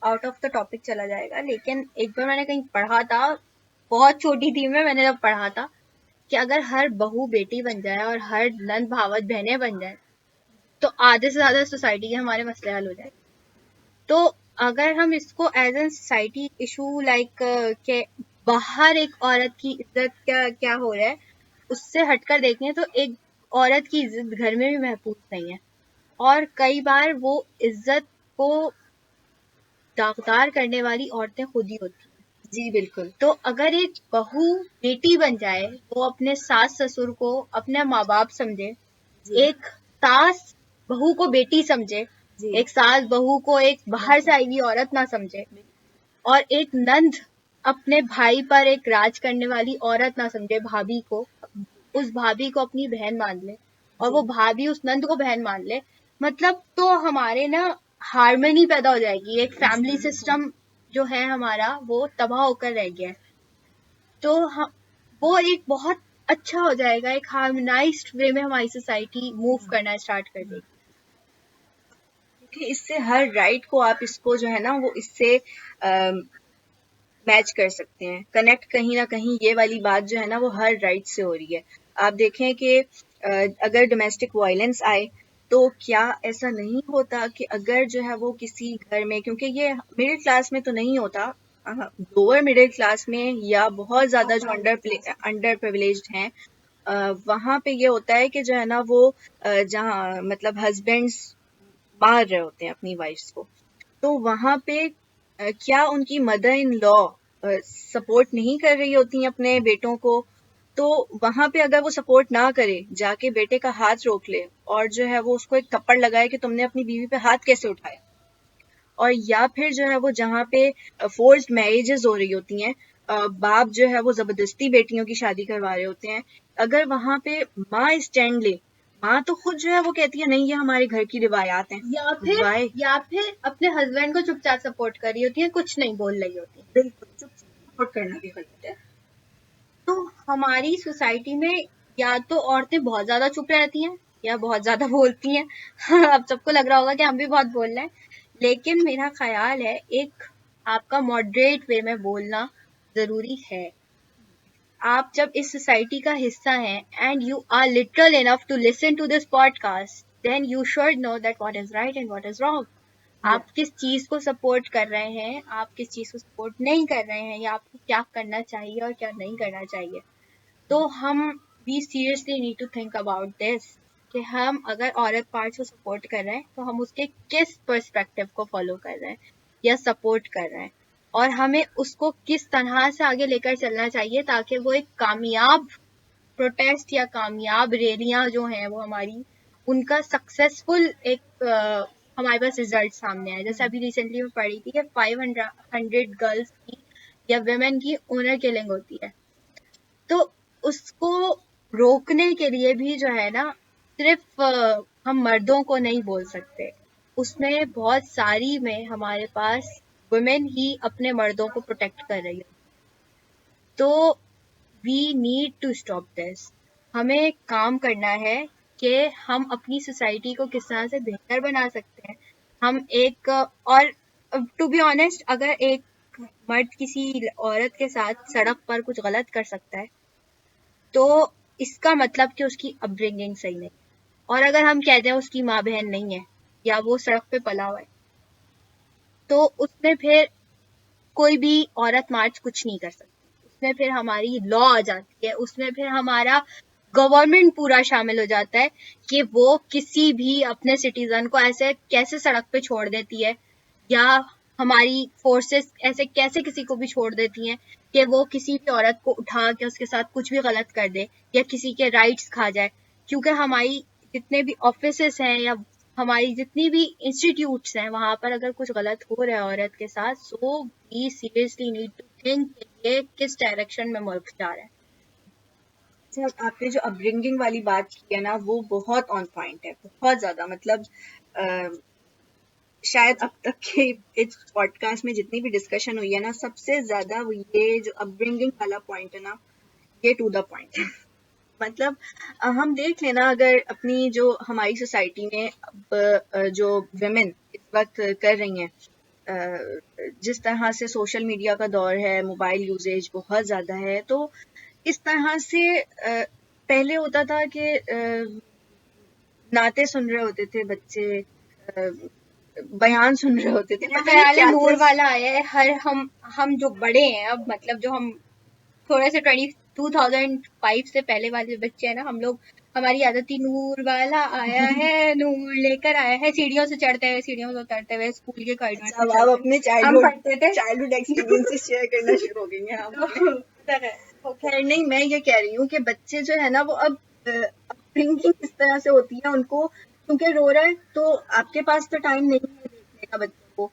آؤٹ آف دا ٹاپک چلا جائے گا، لیکن ایک بار میں نے کہیں پڑھا تھا، بہت چھوٹی تھی میں نے جب پڑھا تھا کہ اگر ہر بہو بیٹی بن جائے اور ہر نند بھاوت بہنیں بن جائیں تو آدھے سے زیادہ سوسائٹی کے ہمارے مسئلے حل ہو جائے. تو اگر ہم اس کو as an society issue like کہ باہر ایک عورت کی عزت کیا ہو رہا ہے اس سے ہٹ کر دیکھیں تو ایک عورت کی عزت گھر میں بھی محفوظ نہیں ہے، اور کئی بار وہ عزت کو داغدار کرنے والی عورتیں خود ہی ہوتی ہیں. جی بالکل. تو اگر ایک بہو بیٹی بن جائے، وہ اپنے ساس سسر کو اپنے ماں باپ سمجھے، ایک ساس بہو کو بیٹی سمجھے، ایک ساس بہو کو ایک باہر سے آئی ہوئی عورت نہ سمجھے، اور ایک نند اپنے بھائی پر ایک راج کرنے والی عورت نہ سمجھے، بھابھی کو، اس بھابھی کو اپنی بہن مان لے اور وہ بھابھی اس نند کو بہن مان لے، مطلب تو ہمارے نا ہارمنی پیدا ہو جائے گی. ایک فیملی سسٹم جو ہے ہمارا وہ تباہ ہو کر رہ گیا ہے. تو وہ ایک بہت اچھا ہو جائے گا، ایک ہارمونائزڈ وے میں ہماری سوسائٹی موو کرنا اسٹارٹ کر دے گی. کیونکہ اس سے ہر رائٹ کو آپ اس کو جو ہے نا وہ اس سے میچ کر سکتے ہیں، کنیکٹ کہیں نہ کہیں یہ والی بات جو ہے نا وہ ہر رائٹ سے ہو رہی ہے. آپ دیکھیں کہ اگر ڈومیسٹک وائلنس آئے تو کیا ایسا نہیں ہوتا کہ اگر جو ہے وہ کسی گھر میں، کیونکہ یہ مڈل کلاس میں تو نہیں ہوتا، لوور مڈل کلاس میں یا بہت زیادہ جو انڈر پریویلیجڈ ہیں وہاں پہ یہ ہوتا ہے کہ جو ہے نا وہ جہاں مطلب ہسبینڈس مار رہے ہوتے ہیں اپنی وائفس کو، تو وہاں پہ کیا ان کی مدر ان لا سپورٹ نہیں کر رہی ہوتی ہیں اپنے بیٹوں کو؟ تو وہاں پہ اگر وہ سپورٹ نہ کرے، جا کے بیٹے کا ہاتھ روک لے اور جو ہے وہ اس کو ایک تھپڑ لگائے کہ تم نے اپنی بیوی پہ ہاتھ کیسے اٹھایا، اور یا پھر جو ہے وہ جہاں پہ فورسڈ میرجز ہو رہی ہوتی ہیں، باپ جو ہے وہ زبردستی بیٹیوں کی شادی کروا رہے ہوتے ہیں، اگر وہاں پہ ماں اسٹینڈ لے، ماں تو خود جو ہے وہ کہتی ہے نہیں یہ ہمارے گھر کی روایات ہیں، یا پھر اپنے ہسبینڈ کو چپ چاپ سپورٹ کر رہی ہوتی ہیں، کچھ نہیں بول رہی ہوتی ہیں. بالکل چپ سپورٹ کرنا بھی غلط ہے. تو ہماری سوسائٹی میں یا تو عورتیں بہت زیادہ چپ رہتی ہیں یا بہت زیادہ بولتی ہیں. اب سب کو لگ رہا ہوگا کہ ہم بھی بہت بول رہے ہیں، لیکن میرا خیال ہے ایک آپ کا ماڈریٹ وے میں بولنا ضروری ہے. آپ جب اس سوسائٹی کا حصہ ہیں and you are literal enough to listen to this podcast, then you should know that what is right and what is wrong. آپ کس چیز کو سپورٹ کر رہے ہیں، آپ کس چیز کو سپورٹ نہیں کر رہے ہیں، یا آپ کو کیا کرنا چاہیے اور کیا نہیں کرنا چاہیے. تو ہم we seriously need to think about this کہ ہم اگر عورت پارٹس کو سپورٹ کر رہے ہیں تو ہم اس کے کس پرسپیکٹو کو فالو کر رہے ہیں یا سپورٹ کر رہے ہیں، اور ہمیں اس کو کس طرح سے آگے لے کر چلنا چاہیے تاکہ وہ ایک کامیاب پروٹیسٹ یا کامیاب ریلیاں جو ہیں وہ ہماری ان کا سکسیسفل ایک ہمارے پاس ریزلٹ سامنے آئے. جیسے ابھی ریسنٹلی میں پڑھی تھی کہ 500 گرلس کی یا ویمن کی اونر کلنگ ہوتی ہے. تو اس کو روکنے کے لیے بھی جو ہے نا صرف ہم مردوں کو نہیں بول سکتے، اس میں بہت ساری میں ہمارے پاس ویمن ہی اپنے مردوں کو پروٹیکٹ کر رہی ہے. تو we need to stop this. ہمیں کام کرنا ہے کہ ہم اپنی سوسائٹی کو کس طرح سے بہتر بنا سکتے ہیں. ہم ایک اور ٹو بی آنیسٹ اگر ایک ایک مرد کسی عورت کے ساتھ سڑک پر کچھ غلط کر سکتا ہے تو اس کا مطلب کہ اس کی اپ برنگنگ صحیح نہیں. اور اگر ہم کہتے ہیں اس کی ماں بہن نہیں ہے یا وہ سڑک پہ پلا ہوا ہے تو اس میں پھر کوئی بھی عورت مارچ کچھ نہیں کر سکتی. اس میں پھر ہماری لا آ جاتی ہے, اس میں پھر ہمارا گورنمنٹ پورا شامل ہو جاتا ہے کہ وہ کسی بھی اپنے سٹیزن کو ایسے کیسے سڑک پہ چھوڑ دیتی ہے, یا ہماری فورسز ایسے کیسے کسی کو بھی چھوڑ دیتی ہیں کہ وہ کسی بھی عورت کو اٹھا کے اس کے ساتھ کچھ بھی غلط کر دے یا کسی کے رائٹس کھا جائے. کیونکہ ہماری جتنے بھی آفیسز ہیں یا ہماری جتنی بھی انسٹیٹیوٹس ہیں وہاں پر اگر کچھ غلط ہو رہا ہے عورت کے ساتھ, سو وی سیریسلی نیڈ ٹو تھنک کہ یہ کس ڈائریکشن میں ملک جا رہا ہے. اچھا, آپ نے جو اپ برنگنگ والی بات کی ہے نا وہ بہت آن پوائنٹ ہے, بہت زیادہ. مطلب شاید اب تک کے اس پوڈ کاسٹ میں جتنی بھی ڈسکشن ہوئی ہے نا, سب سے زیادہ یہ جو اپ برنگنگ والا پوائنٹ ہے نا, یہ ٹو دا پوائنٹ ہے. مطلب ہم دیکھ لینا اگر اپنی جو ہماری سوسائٹی میں اب جو ویمن اس وقت کر رہی ہیں, جس طرح سے سوشل میڈیا کا دور ہے, موبائل یوزیج بہت زیادہ ہے, تو اس طرح سے پہلے ہوتا تھا کہ نعتیں سن رہے ہوتے تھے بچے, بیان سن رہے ہوتے تھے. میرا خیال ہے نور والا آیا ہے. ہم جو بڑے ہیں اب, مطلب جو ہم تھوڑے سے 2005 سے پہلے والے بچے ہیں نا, ہم لوگ, ہماری عادت تھی نور والا آیا ہے, نور لے کر آیا ہے, سیڑھیوں سے چڑھتے ہوئے سیڑھیوں سے اترتے ہوئے اسکول کے کارڈور سے اب اپنے ہم پڑھتے تھے. چائلڈہڈ ایکسپیرینس شیئر کرنا شروع ہو گئی ہیں. خیر نہیں, میں یہ کہہ رہی ہوں کہ بچے جو ہے نا وہ اب ڈرنکنگ اس طرح سے ہوتی ہے ان کو, کیونکہ رو رہا ہے تو آپ کے پاس تو ٹائم نہیں ہے دیکھنے کا بچوں کو,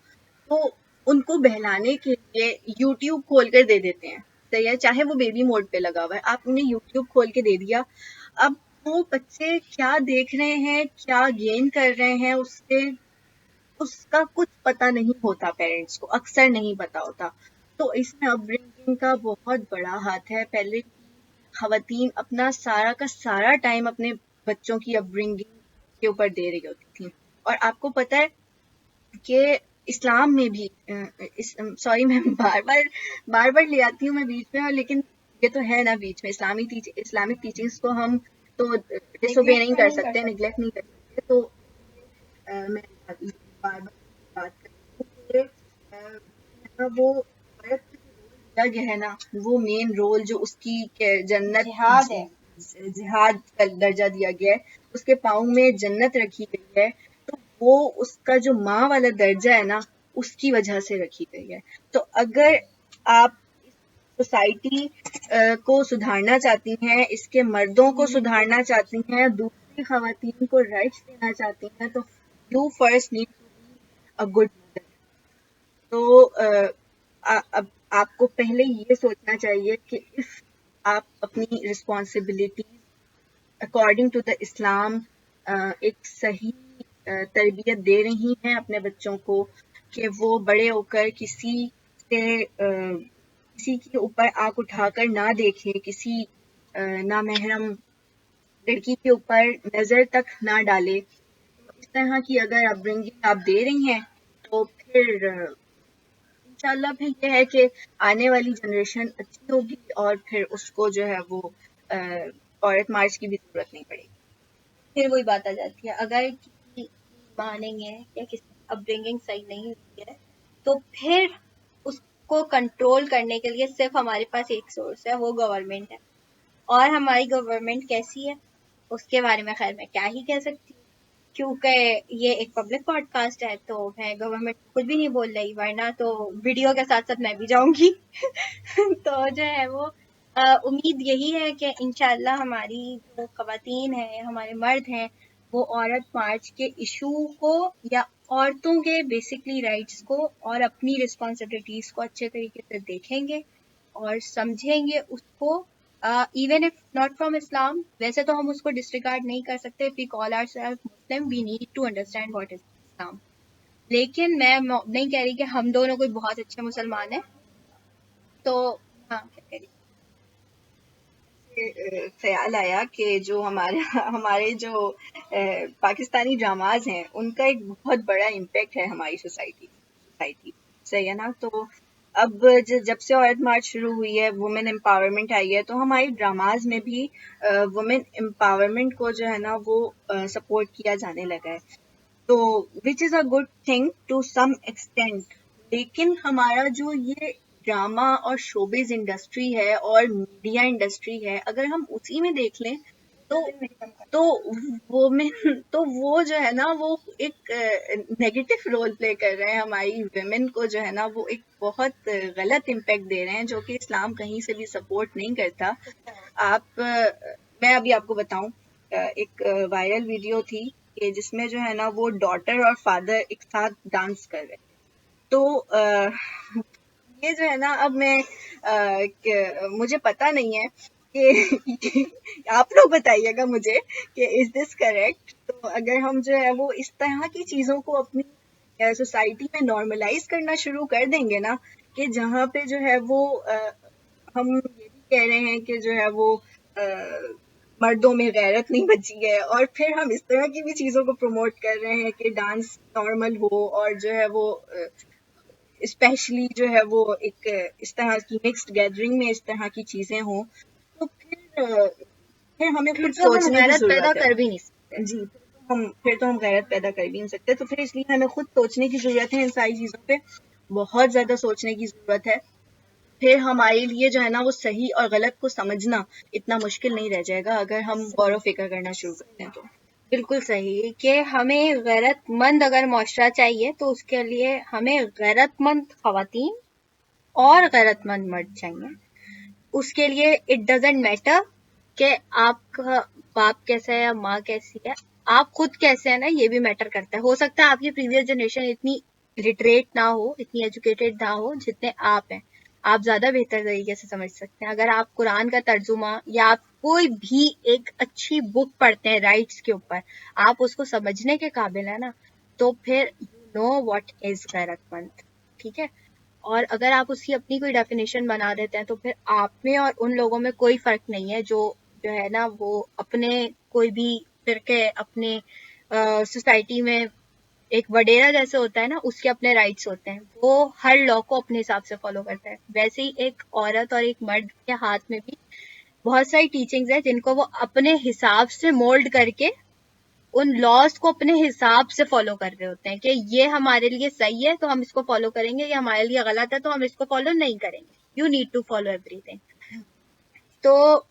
تو ان کو بہلانے کے لیے یوٹیوب کھول کر دے دیتے ہیں. صحیح ہے, چاہے وہ بیبی موڈ پہ لگا ہوا ہے, آپ انہیں یوٹیوب کھول کے دے دیا. اب وہ بچے کیا دیکھ رہے ہیں, کیا گین کر رہے ہیں اس سے, اس کا کچھ پتہ نہیں ہوتا, پیرنٹس کو اکثر نہیں پتا ہوتا. تو اس میں اپ برنگنگ کا بہت بڑا ہاتھ ہے. پہلے خواتین اپنا سارا کا سارا ٹائم اپنے بچوں کی اپ برنگنگ کے اوپر دے رہی ہوتی تھی. اور آپ کو پتہ ہے کہ اسلام میں بھی, سوری میں بار بار لے آتی ہوں میں بیچ میں, لیکن یہ تو ہے نا بیچ میں, اسلامک ٹیچنگس کو ہم تو ڈس اوبے نہیں کر سکتے, نیگلیکٹ نہیں کر سکتے. تو میں بار بار بات کرتی ہوں کہ وہ عورت کو جو رول دیا گیا ہے نا, وہ مین رول جو اس کی جنت جہاد کا درجہ دیا گیا ہے, اس کے پاؤں میں جنت رکھی گئی ہے, تو وہ اس کا جو ماں والا درجہ ہے نا اس کی وجہ سے رکھی گئی ہے. تو اگر آپ سوسائٹی کو سدھارنا چاہتی ہیں, اس کے مردوں کو سدھارنا چاہتی ہیں, دوسری خواتین کو رائٹس دینا چاہتی ہیں, تو you first need to be a good mother. تو اب آپ کو پہلے یہ سوچنا چاہیے کہ آپ اپنی رسپانسبلٹیز اکارڈنگ ٹو دا اسلام ایک صحیح تربیت دے رہی ہیں اپنے بچوں کو, کہ وہ بڑے ہو کر کسی کے اوپر آنکھ اٹھا کر نہ دیکھیں, کسی نامحرم لڑکی کے اوپر نظر تک نہ ڈالے. اس طرح کی اگر اپ برنگنگ آپ دے رہی ہیں تو پھر انشاءاللہ پھر یہ ہے کہ آنے والی جنریشن اچھی ہوگی, اور پھر اس کو جو ہے وہ عورت مارچ کی بھی ضرورت نہیں پڑے گی. پھر وہی بات آ جاتی ہے, اگر کسی ماں نہیں ہے یا کسی اپ برنگنگ صحیح نہیں ہوئی ہے تو پھر اس کو کنٹرول کرنے کے لیے صرف ہمارے پاس ایک سورس ہے, وہ گورنمنٹ ہے. اور ہماری گورنمنٹ کیسی ہے اس کے بارے میں خیر میں کیا ہی کہہ سکتی ہوں, کیونکہ یہ ایک پبلک پوڈ کاسٹ ہے تو میں گورنمنٹ کچھ بھی نہیں بول رہی, ورنہ تو ویڈیو کے ساتھ ساتھ میں بھی جاؤں گی. تو جو ہے وہ امید یہی ہے کہ انشاءاللہ ہماری جو خواتین ہیں, ہمارے مرد ہیں, وہ عورت مارچ کے ایشو کو یا عورتوں کے بیسکلی رائٹس کو اور اپنی رسپانسبلٹیز کو اچھے طریقے سے دیکھیں گے اور سمجھیں گے اس کو, even if not from Islam. ویسے تو ہم اس کو ڈسریگارڈ نہیں کر سکتے, we call our self Muslim, we need to understand what is Islam. لیکن میں نہیں کہہ رہی کہ ہم دونوں کوئی بہت اچھے مسلمان ہیں. تو ہاں کیا کہہ رہی, خیال آیا کہ جو ہمارے جو پاکستانی ڈراماز ہیں ان کا ایک بہت بڑا امپیکٹ ہے ہماری سوسائٹی. صحیح ہے نا. تو اب جب سے عورت مارچ شروع ہوئی ہے، وومن امپاورمنٹ آئی ہے، تو ہماری ڈراماز میں بھی وومن امپاورمنٹ کو جو ہے نا وہ سپورٹ کیا جانے لگا ہے، تو which is a good thing to some extent. لیکن ہمارا جو یہ ڈراما اور شوبز انڈسٹری ہے اور میڈیا انڈسٹری ہے، اگر ہم اسی میں دیکھ لیں تو تو وہ میں تو وہ جو ہے نا وہ ایک نیگیٹو رول پلے کر رہے ہیں ہماری ویمن کو، جو ہے نا وہ ایک بہت غلط امپیکٹ دے رہے ہیں، جو کہ اسلام کہیں سے بھی سپورٹ نہیں کرتا. آپ میں ابھی آپ کو بتاؤں، ایک وائرل ویڈیو تھی کہ جس میں جو ہے نا وہ ڈاٹر اور فادر ایک ساتھ ڈانس کر رہے، تو یہ جو ہے نا اب میں مجھے پتا نہیں ہے کہ آپ لوگ بتائیے گا مجھے کہ از دس کریکٹ. تو اگر ہم جو ہے وہ اس طرح کی چیزوں کو اپنی سوسائٹی میں نارملائز کرنا شروع کر دیں گے نا، کہ جہاں پہ جو ہے وہ ہم یہ بھی کہہ رہے ہیں کہ جو ہے وہ مردوں میں غیرت نہیں بچی ہے، اور پھر ہم اس طرح کی بھی چیزوں کو پروموٹ کر رہے ہیں کہ ڈانس نارمل ہو، اور جو ہے وہ اسپیشلی جو ہے وہ ایک اس طرح کی مکسڈ گیدرنگ میں اس طرح کی چیزیں ہوں، تو پھر ہمیں خود سوچنے کی ضرورت ہے. کر بھی نہیں سکتے. جی، پھر تو ہم غیرت پیدا کر بھی نہیں سکتے، تو پھر اس لیے ہمیں خود سوچنے کی ضرورت ہے ان ساری چیزوں پہ، بہت زیادہ سوچنے کی ضرورت ہے. پھر ہمارے لیے جو ہے نا وہ صحیح اور غلط کو سمجھنا اتنا مشکل نہیں رہ جائے گا اگر ہم غور و فکر کرنا شروع کرتے ہیں تو. بالکل صحیح کہ ہمیں غیرت مند اگر معاشرہ چاہیے تو اس کے لیے ہمیں غیرت مند خواتین اور غیرت مند مرد چاہیے. اس کے لیے اٹ ڈزنٹ میٹر کہ آپ کا باپ کیسا ہے یا ماں کیسی ہے، آپ خود کیسے ہیں نا، یہ بھی میٹر کرتا ہے. ہو سکتا ہے آپ کی پریویس جنریشن اتنی لٹریٹ نہ ہو، اتنی ایجوکیٹڈ نہ ہو جتنے آپ ہیں، آپ زیادہ بہتر طریقے سے سمجھ سکتے ہیں. اگر آپ قرآن کا ترجمہ یا آپ کوئی بھی ایک اچھی بک پڑھتے ہیں رائٹس کے اوپر، آپ اس کو سمجھنے کے قابل ہیں نا، تو پھر یو نو واٹ از غیرت مند. ٹھیک ہے، اور اگر آپ اس کی اپنی کوئی ڈیفینیشن بنا دیتے ہیں تو پھر آپ میں اور ان لوگوں میں کوئی فرق نہیں ہے جو ہے نا وہ اپنے کوئی بھی فرقے اپنے سوسائٹی میں ایک وڈیرا جیسے ہوتا ہے نا، اس کے اپنے رائٹس ہوتے ہیں، وہ ہر لا کو اپنے حساب سے فالو کرتا ہے. ویسے ہی ایک عورت اور ایک مرد کے ہاتھ میں بھی بہت ساری ٹیچنگز ہیں جن کو وہ اپنے حساب سے مولڈ کر کے ان لاز کو اپنے حساب سے فالو کر رہے ہوتے ہیں کہ یہ ہمارے لیے صحیح ہے تو ہم اس کو فالو کریں گے، یہ ہمارے لیے غلط ہے تو ہم اس کو فالو نہیں کریں گے. یو نیڈ ٹو فالو ایوری تھنگ. تو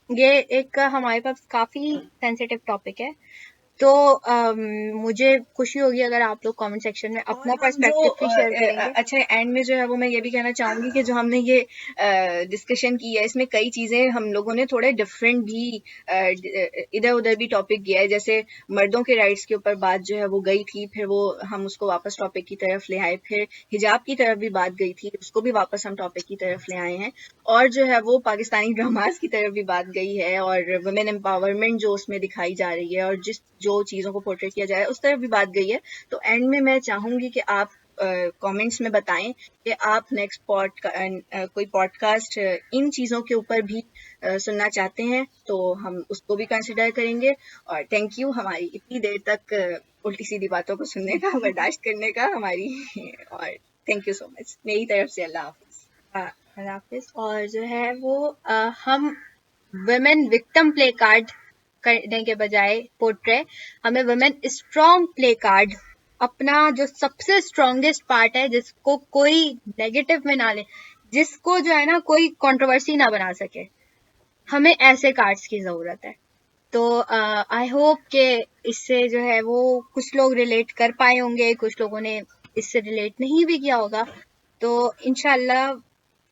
یہ ایک ہمارے پاس کافی سینسیٹیو ٹاپک ہے، تو مجھے خوشی ہوگی اگر آپ لوگ کامنٹ سیکشن میں اپنا پرسپیکٹو بھی شیئر کریں گے. اچھا، اینڈ میں جو ہے وہ میں یہ بھی کہنا چاہوں گی کہ جو ہم نے یہ ڈسکشن کی ہے اس میں کئی چیزیں ہم لوگوں نے تھوڑے ڈفرینٹ بھی ادھر ادھر بھی ٹاپک کیا ہے. جیسے مردوں کے رائٹس کے اوپر بات جو ہے وہ گئی تھی، پھر وہ ہم اس کو واپس ٹاپک کی طرف لے آئے، پھر حجاب کی طرف بھی بات گئی تھی، اس کو بھی واپس ہم ٹاپک کی طرف لے آئے ہیں، اور جو ہے وہ پاکستانی ڈراماز کی طرف بھی بات گئی ہے، اور ویمن امپاورمنٹ جو اس میں دکھائی جا رہی ہے اور جو چیزوں کو پورٹریٹ کیا جائے اس طرف بھی بات گئی ہے. تو اینڈ میں چاہوں گی کہ آپ کامنٹس میں بتائیں کہ آپ نیکسٹ کوئی پوڈ کاسٹ ان چیزوں کے اوپر بھی سننا چاہتے ہیں تو ہم اس کو بھی کنسیڈر کریں گے. اور تھینک یو ہماری اتنی دیر تک الٹی سیدھی باتوں کو سننے کا، برداشت کرنے کا ہماری، اور تھینک یو سو مچ میری طرف سے. اللہ حافظ. اللہ حافظ. اور جو ہے وہ ہم ویمن وکٹم پلے کارڈ کرنے کے بجائے پورٹرے، ہمیں ویمن اسٹرانگ پلے کارڈ، اپنا جو سب سے اسٹرانگیسٹ پارٹ ہے جس کو کوئی نیگیٹو میں نہ لے، جس کو جو ہے نا کوئی کنٹروورسی نہ بنا سکے، ہمیں ایسے کارڈز کی ضرورت ہے. تو آئی ہوپ کہ اس سے جو ہے وہ کچھ لوگ ریلیٹ کر پائے ہوں گے، کچھ لوگوں نے اس سے ریلیٹ نہیں بھی کیا ہوگا. تو انشاءاللہ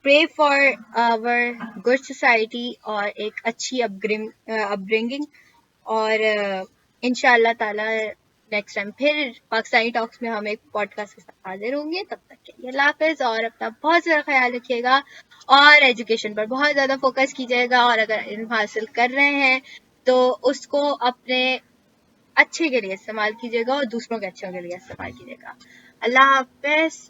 pray for our good society اور ایک اچھی اپ برنگنگ، اور انشاءاللہ تعالی نیکسٹ ٹائم پھر پاکستانی ٹاکس میں ہم ایک پوڈ کاسٹ کے ساتھ حاضر ہوں گے. تب تک کے لیے اللہ حافظ، اور اپنا بہت زیادہ خیال رکھیے گا اور ایجوکیشن پر بہت زیادہ فوکس کیجیے گا، اور اگر علم حاصل کر رہے ہیں تو اس کو اپنے اچھے کے لیے استعمال کیجیے گا اور دوسروں کے اچھوں کے لیے استعمال کیجیے گا. اللہ حافظ.